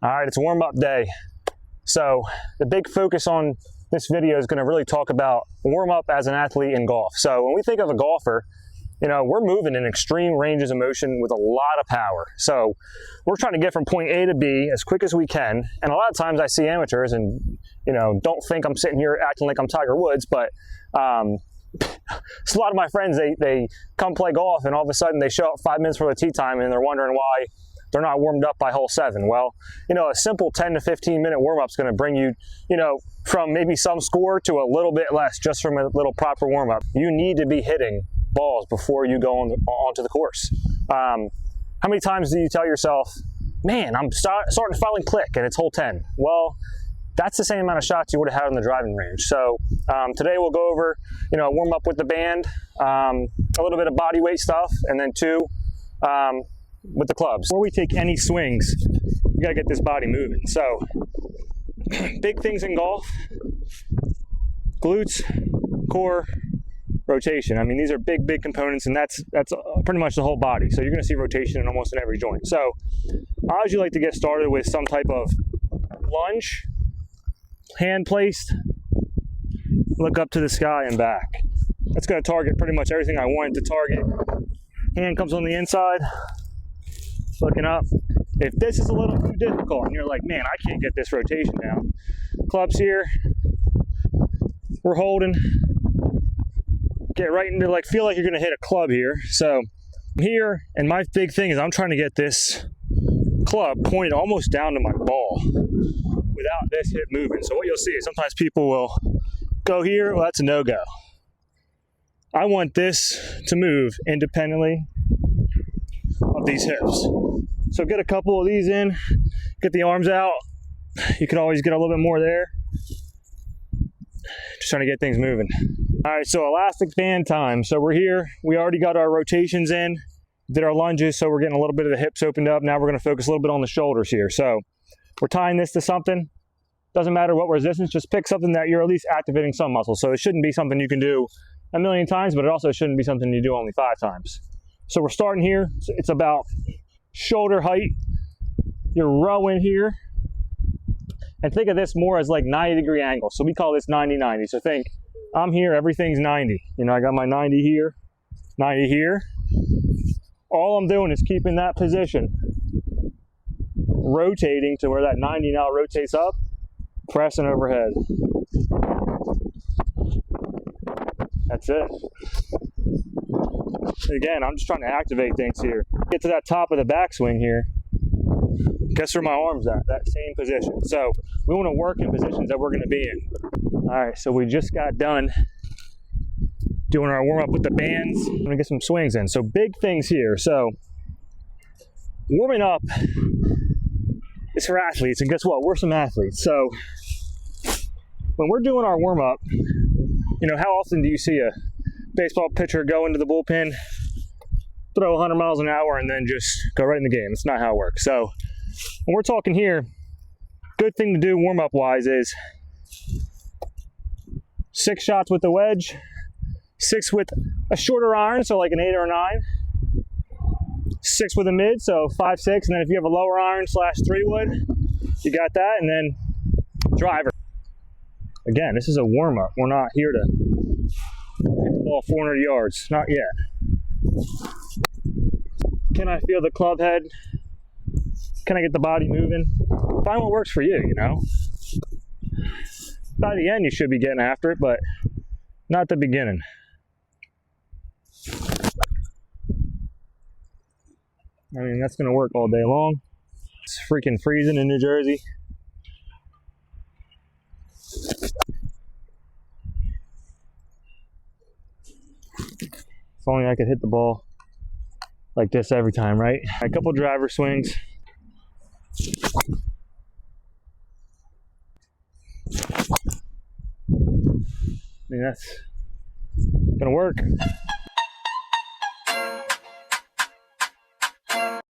All right, it's warm-up day. So the big focus on this video is going to really talk about warm-up as an athlete in golf. So when we think of a golfer, you know, we're moving in extreme ranges of motion with a lot of power. So we're trying to get from point A to B as quick as we can. And a lot of times I see amateurs and, you know, don't think I'm sitting here acting like I'm Tiger Woods, but so a lot of my friends, they come play golf and all of a sudden they show up 5 minutes before the tee time and they're wondering why they're not warmed up by hole 7. Well, you know, a simple 10 to 15 minute warm up is going to bring you, you know, from maybe some score to a little bit less just from a little proper warm up. You need to be hitting balls before you go onto the course. How many times do you tell yourself, man, I'm starting to finally click and it's hole 10? Well, that's the same amount of shots you would have had on the driving range. So today we'll go over, you know, warm up with the band, a little bit of body weight stuff, and then with the clubs. Before we take any swings, we gotta get this body moving. So big things in golf: glutes, core, rotation. I mean, these are big components, and that's pretty much the whole body. So you're gonna see rotation in almost in every joint. So I usually like to get started with some type of lunge, hand placed, look up to the sky and back. That's gonna target pretty much everything I want it to target. Hand comes on the inside, looking up. If this is a little too difficult and you're like, man, I can't get this rotation down, clubs here, we're holding, get right into, like, feel like you're gonna hit a club here. So I'm here, and my big thing is I'm trying to get this club pointed almost down to my ball without this hip moving. So what you'll see is sometimes people will go here, well, that's a no-go. I want this to move independently of these hips. So get a couple of these in, get the arms out. You can always get a little bit more there. Just trying to get things moving. All right, so elastic band time. So we're here, we already got our rotations in, did our lunges, so we're getting a little bit of the hips opened up. Now we're gonna focus a little bit on the shoulders here. So we're tying this to something. Doesn't matter what resistance, just pick something that you're at least activating some muscle. So it shouldn't be something you can do a million times, but it also shouldn't be something you do only 5 times. So we're starting here. It's about shoulder height. You're rowing here. And think of this more as like 90-degree angle. So we call this 90-90. So think, I'm here, everything's 90. You know, I got my 90 here, 90 here. All I'm doing is keeping that position, rotating to where that 90 now rotates up, pressing overhead. That's it. Again, I'm just trying to activate things here. Get to that top of the backswing here. Guess where my arm's at? That same position. So we want to work in positions that we're going to be in. All right, so we just got done doing our warm up with the bands. I'm going to get some swings in. So big things here. So warming up is for athletes, and guess what? We're some athletes. So when we're doing our warm up, you know, how often do you see a baseball pitcher go into the bullpen, throw 100 miles an hour, and then just go right in the game? It's not how it works. So when we're talking here, good thing to do warm-up wise is 6 shots with the wedge, 6 with a shorter iron, so like an 8 or a 9, 6 with a mid, so 5, 6, and then if you have a lower iron / 3 wood, you got that, and then driver. Again, this is a warm-up. We're not here to hit the ball 400 yards. Not yet. Can I feel the club head? Can I get the body moving? Find what works for you, you know? By the end, you should be getting after it, but not the beginning. I mean, that's going to work all day long. It's freaking freezing in New Jersey. If only I could hit the ball like this every time, right? A couple driver swings. I mean, that's gonna work.